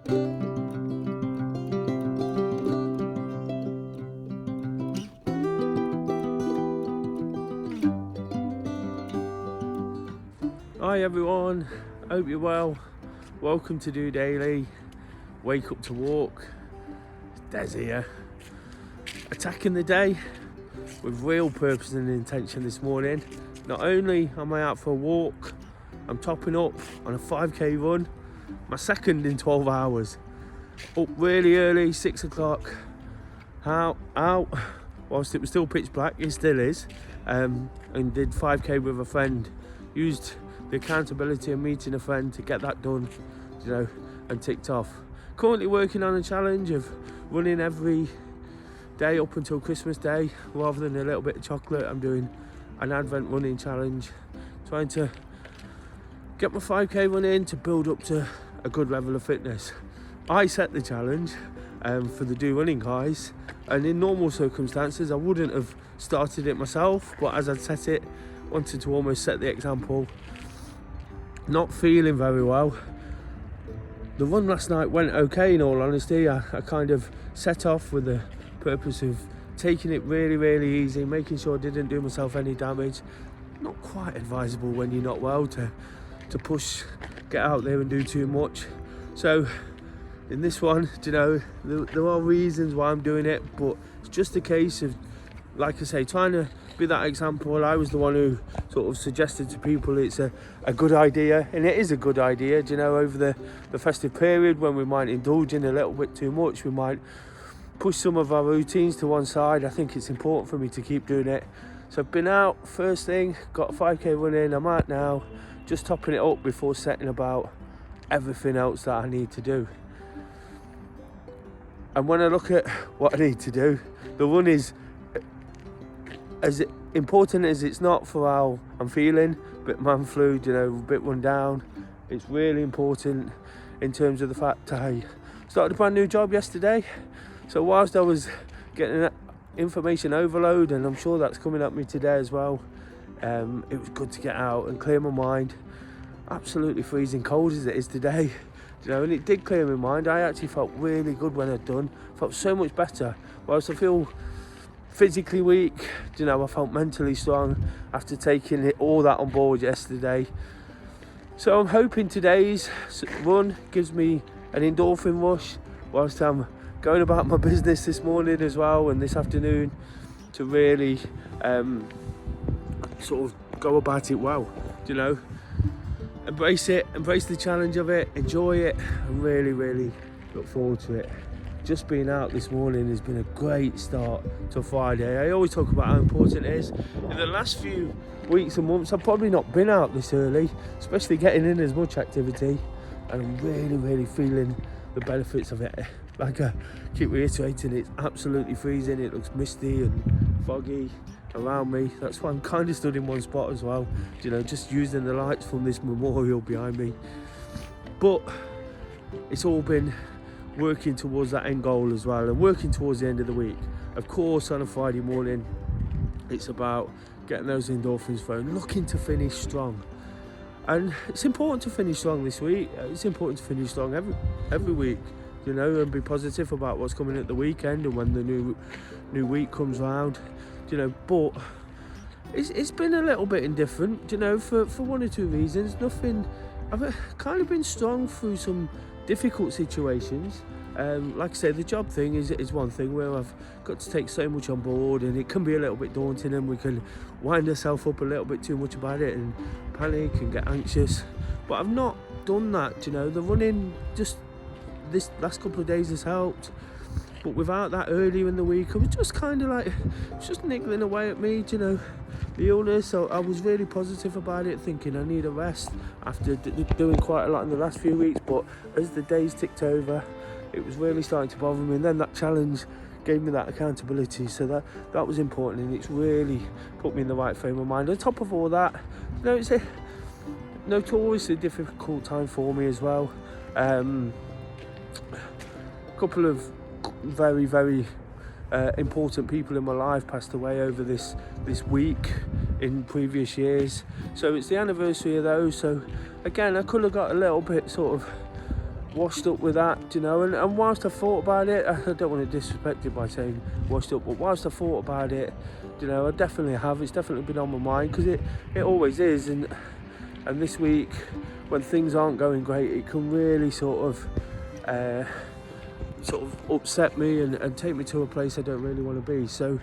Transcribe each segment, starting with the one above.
Hi everyone, hope you're well. Welcome to DOdaily. Wake up to walk. Des here. Attacking the day with real purpose and intention this morning. Not only am I out for a walk, I'm topping up on a 5k run, my second in 12 hours. Up really early, 6 o'clock, out, whilst it was still pitch black, it still is, and did 5k with a friend. Used the accountability of meeting a friend to get that done, and ticked off. Currently working on a challenge of running every day up until Christmas Day. Rather than a little bit of chocolate, I'm doing an Advent running challenge, trying to get my 5k run in to build up to a good level of fitness. I set the challenge for the Do Running guys, and in normal circumstances I wouldn't have started it myself, but as I'd set it, wanted to almost set the example. Not feeling very well. The run last night went okay, in all honesty. I kind of set off with the purpose of taking it really easy, making sure I didn't do myself any damage. Not quite advisable when you're not well to push, get out there and do too much. So in this one, there are reasons why I'm doing it, but it's just a case of, like I say, trying to be that example. I was the one who sort of suggested to people it's a good idea, and it is a good idea. Over the festive period, when we might indulge in a little bit too much, we might push some of our routines to one side. I think it's important for me to keep doing it. So I've been out first thing, got a 5k run in, I'm out now, just topping it up before setting about everything else that I need to do. And when I look at what I need to do, the run is as important as it's not for how I'm feeling. Bit man flu, a bit run down. It's really important in terms of the fact I started a brand new job yesterday. So whilst I was getting that information overload, and I'm sure that's coming at me today as well, it was good to get out and clear my mind. Absolutely freezing cold as it is today, and it did clear my mind. I actually felt really good when I'd done. Felt so much better. Whilst I feel physically weak, I felt mentally strong after taking all that on board yesterday. So I'm hoping today's run gives me an endorphin rush whilst I'm going about my business this morning as well, and this afternoon, to really sort of go about it well, embrace the challenge of it, enjoy it, and really look forward to it. Just being out this morning has been a great start to Friday. I always talk about how important it is. In the last few weeks and months, I've probably not been out this early, especially getting in as much activity, and I'm really feeling the benefits of it. Like I keep reiterating, it's absolutely freezing. It looks misty and foggy around me. That's why I'm kind of stood in one spot as well, just using the lights from this memorial behind me. But it's all been working towards that end goal as well, and working towards the end of the week. Of course, on a Friday morning, it's about getting those endorphins flowing, looking to finish strong. And it's important to finish strong this week. It's important to finish strong every week, and be positive about what's coming at the weekend and when the new week comes round, but it's been a little bit indifferent, for one or two reasons. I've kind of been strong through some difficult situations. Like I say, the job thing is one thing where I've got to take so much on board, and it can be a little bit daunting, and we can wind ourselves up a little bit too much about it and panic and get anxious. But I've not done that, the running just this last couple of days has helped. But without that earlier in the week, I was just kind of like, it's just niggling away at me, the illness. So I was really positive about it, thinking I need a rest after doing quite a lot in the last few weeks. But as the days ticked over, it was really starting to bother me, and then that challenge gave me that accountability, so that was important, and it's really put me in the right frame of mind. On top of all that, it's a notoriously difficult time for me as well. A couple of very important people in my life passed away over this week in previous years, so it's the anniversary of those. So again, I could have got a little bit sort of washed up with that, and whilst I thought about it, I don't want to disrespect it by saying washed up, but whilst I thought about it, I definitely have. It's definitely been on my mind, because it always is, and this week, when things aren't going great, it can really sort of upset me and take me to a place I don't really want to be. So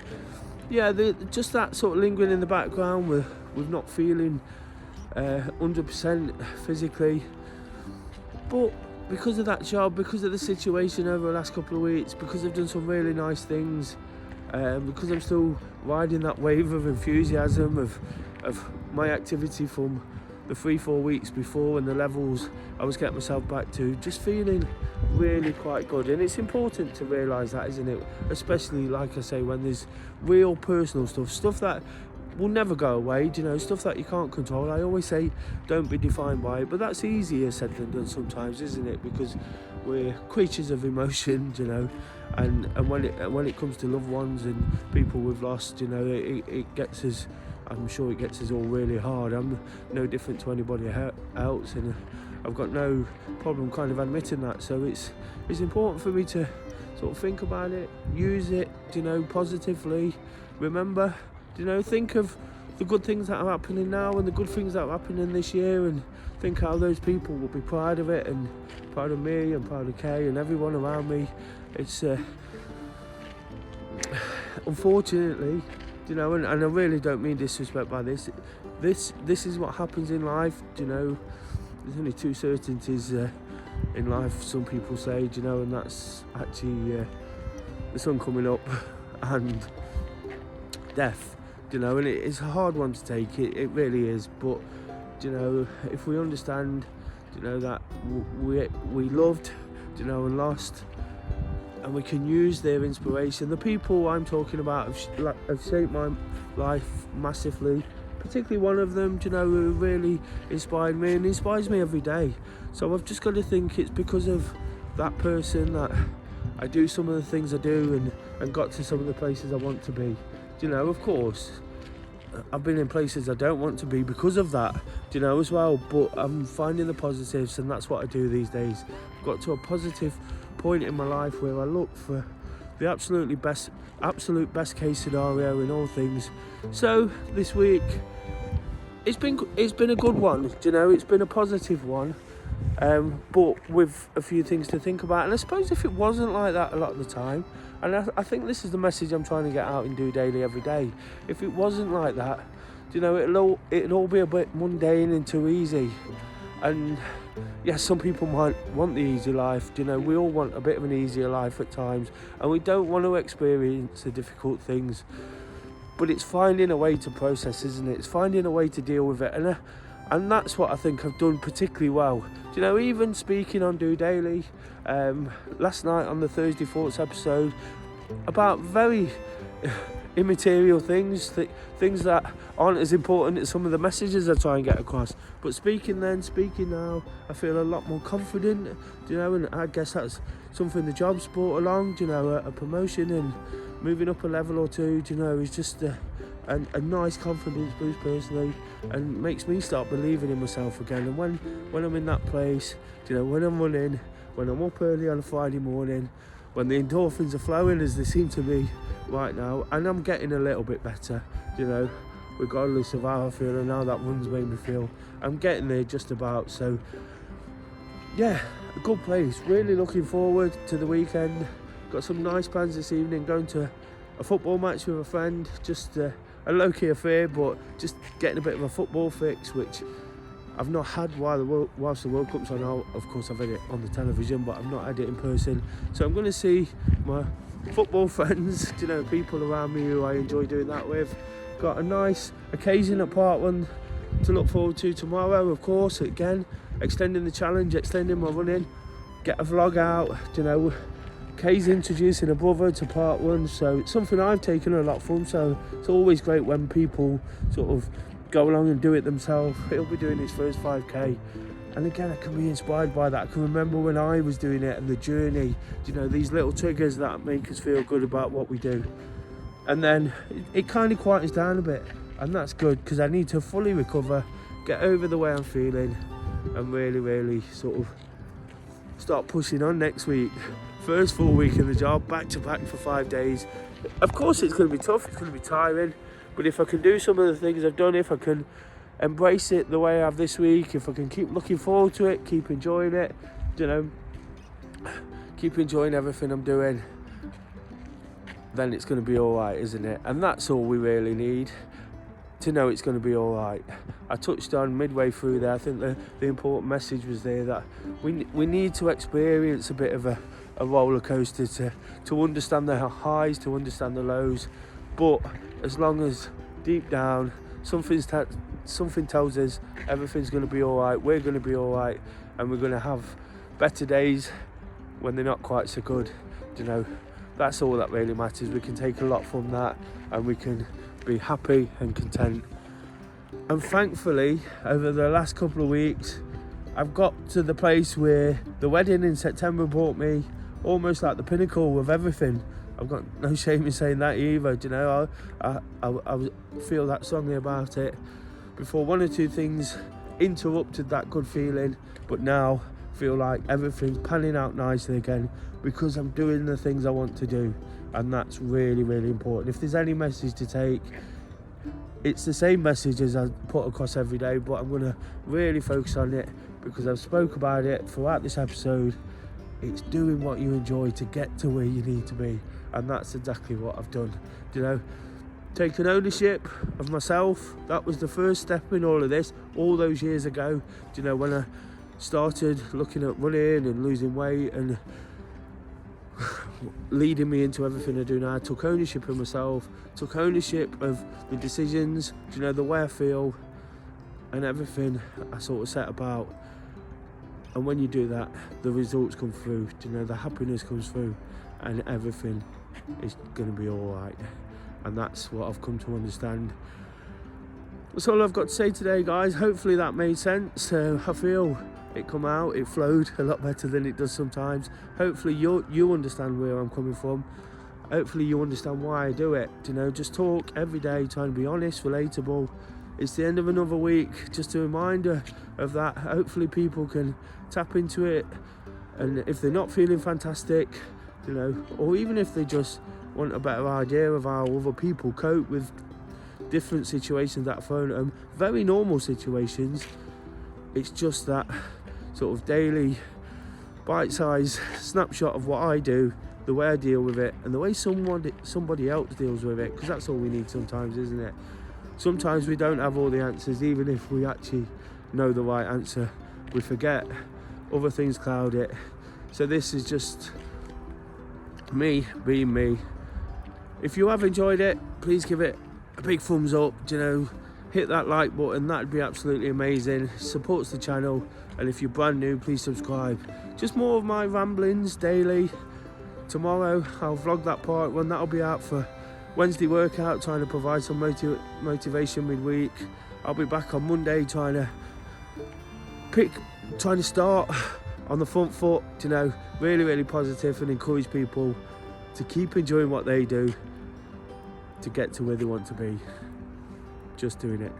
yeah, just that sort of lingering in the background with not feeling 100% physically, but because of that job, because of the situation over the last couple of weeks, because I've done some really nice things, because I'm still riding that wave of enthusiasm of my activity from the 3-4 weeks before, and the levels I was getting myself back to, just feeling really quite good. And it's important to realise that, isn't it? Especially, like I say, when there's real personal stuff that will never go away, stuff that you can't control. I always say don't be defined by it, but that's easier said than done sometimes, isn't it? Because we're creatures of emotion, and when it comes to loved ones and people we've lost, it gets us, I'm sure it gets us all really hard. I'm no different to anybody else, and I've got no problem kind of admitting that. So it's important for me to sort of think about it, use it, positively. Remember, think of the good things that are happening now and the good things that are happening this year, and think how those people will be proud of it, and proud of me, and proud of Kay and everyone around me. It's unfortunately, and I really don't mean disrespect by this. This is what happens in life. There's only two certainties in life, some people say, and that's actually the sun coming up and death. And it's a hard one to take. It really is. But if we understand, that we loved, and lost, and we can use their inspiration. The people I'm talking about have shaped my life massively, particularly one of them, who really inspired me and inspires me every day. So I've just got to think it's because of that person that I do some of the things I do and got to some of the places I want to be. Of course, I've been in places I don't want to be because of that, as well, but I'm finding the positives, and that's what I do these days. I've got to a positive point in my life where I look for the absolute best case scenario in all things. So this week, it's been a good one, it's been a positive one, but with a few things to think about. And I suppose if it wasn't like that a lot of the time, and I think this is the message I'm trying to get out in DOdaily every day, if it wasn't like that, it'll all be a bit mundane and too easy. And yes, some people might want the easy life, we all want a bit of an easier life at times, and we don't want to experience the difficult things, but it's finding a way to process, isn't it? It's finding a way to deal with it, and that's what I think I've done particularly well. Even speaking on DOdaily last night on the Thursday Thoughts episode about very immaterial things that aren't as important as some of the messages I try and get across, but speaking now, I feel a lot more confident, and I guess that's something the job's brought along, a promotion and moving up a level or two, is just a nice confidence boost personally, and makes me start believing in myself again. And when I'm in that place, when I'm running, when I'm up early on a Friday morning, when the endorphins are flowing as they seem to be right now, and I'm getting a little bit better, regardless of how I feel and how that run's made me feel, I'm getting there just about. So yeah, a good place. Really looking forward to the weekend. Got some nice plans this evening, going to a football match with a friend, just a low-key affair, but just getting a bit of a football fix, which I've not had whilst the World Cup's on. Of course I've had it on the television, but I've not had it in person. So I'm going to see my football friends, people around me who I enjoy doing that with. Got a nice occasion at Part 1 to look forward to tomorrow, of course. Again, extending the challenge, extending my running, get a vlog out, Kay's introducing a brother to Part 1, so it's something I've taken a lot from. So it's always great when people sort of go along and do it themselves. He'll be doing his first 5k, and again, I can be inspired by that. I can remember when I was doing it and the journey, these little triggers that make us feel good about what we do. And then it kind of quietens down a bit, and that's good, because I need to fully recover, get over the way I'm feeling, and really sort of start pushing on next week. First full week in the job, back to back for 5 days. Of course it's going to be tough, it's going to be tiring, but if I can do some of the things I've done, if I can embrace it the way I have this week, if I can keep looking forward to it, keep enjoying it, keep enjoying everything I'm doing, then it's going to be all right, isn't it? And that's all we really need, to know it's going to be all right. I touched on midway through there, I think the important message was there that we need to experience a bit of a roller coaster to understand the highs, to understand the lows, but as long as deep down something tells us everything's going to be all right, we're going to be all right, and we're going to have better days when they're not quite so good. That's all that really matters. We can take a lot from that, and we can be happy and content. And thankfully, over the last couple of weeks, I've got to the place where the wedding in September brought me almost like the pinnacle of everything. I've got no shame in saying that either. I feel that strongly about it. Before, one or two things interrupted that good feeling, but now feel like everything's panning out nicely again because I'm doing the things I want to do, and that's really, really important. If there's any message to take, it's the same message as I put across every day, but I'm going to really focus on it because I've spoke about it throughout this episode. It's doing what you enjoy to get to where you need to be, and that's exactly what I've done. Taking ownership of myself, that was the first step in all of this, all those years ago. When I started looking at running and losing weight and leading me into everything I do now, I took ownership of myself, took ownership of the decisions, the way I feel and everything I sort of set about. And when you do that, the results come through, the happiness comes through, and everything is going to be all right. And that's what I've come to understand. That's all I've got to say today, guys. Hopefully that made sense. I feel it come out, it flowed a lot better than it does sometimes. Hopefully you understand where I'm coming from. Hopefully you understand why I do it. Just talk every day, trying to be honest, relatable. It's the end of another week, just a reminder of that. Hopefully people can tap into it, and if they're not feeling fantastic, or even if they just want a better idea of how other people cope with different situations that are thrown at them, very normal situations, it's just that sort of daily bite-sized snapshot of what I do, the way I deal with it, and the way somebody else deals with it, because that's all we need sometimes, isn't it? Sometimes we don't have all the answers, even if we actually know the right answer. We forget, other things cloud it. So this is just me being me. If you have enjoyed it, please give it a big thumbs up, hit that like button, that'd be absolutely amazing. Supports the channel, and if you're brand new, please subscribe. Just more of my ramblings daily. Tomorrow I'll vlog that part when that'll be out for Wednesday workout, trying to provide some motivation midweek. I'll be back on Monday trying to start on the front foot, really, really positive, and encourage people to keep enjoying what they do to get to where they want to be. Just doing it.